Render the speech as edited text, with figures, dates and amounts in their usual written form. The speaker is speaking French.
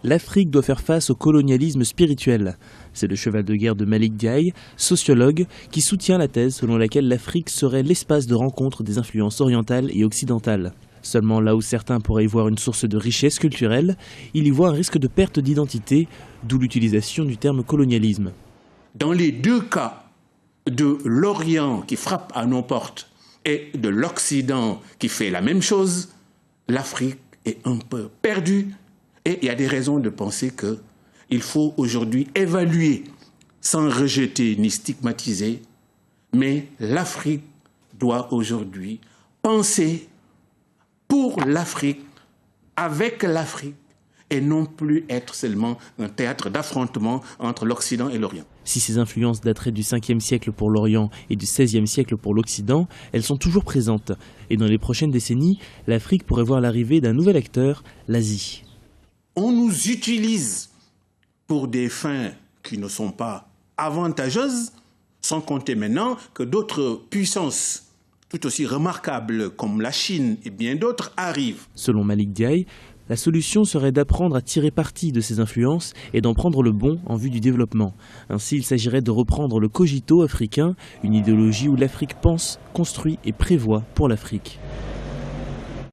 L'Afrique doit faire face au colonialisme spirituel. C'est le cheval de guerre de Malick Ndiaye, sociologue, qui soutient la thèse selon laquelle l'Afrique serait l'espace de rencontre des influences orientales et occidentales. Seulement là où certains pourraient y voir une source de richesse culturelle, il y voit un risque de perte d'identité, d'où l'utilisation du terme colonialisme. Dans les deux cas, de l'Orient qui frappe à nos portes et de l'Occident qui fait la même chose, l'Afrique est un peu perdue. Et il y a des raisons de penser qu'il faut aujourd'hui évaluer, sans rejeter ni stigmatiser, mais l'Afrique doit aujourd'hui penser pour l'Afrique, avec l'Afrique, et non plus être seulement un théâtre d'affrontement entre l'Occident et l'Orient. Si ces influences dateraient du 5e siècle pour l'Orient et du 16e siècle pour l'Occident, elles sont toujours présentes. Et dans les prochaines décennies, l'Afrique pourrait voir l'arrivée d'un nouvel acteur, l'Asie. On nous utilise pour des fins qui ne sont pas avantageuses, sans compter maintenant que d'autres puissances tout aussi remarquables comme la Chine et bien d'autres arrivent. Selon Malick Ndiaye, la solution serait d'apprendre à tirer parti de ces influences et d'en prendre le bon en vue du développement. Ainsi, il s'agirait de reprendre le cogito africain, une idéologie où l'Afrique pense, construit et prévoit pour l'Afrique.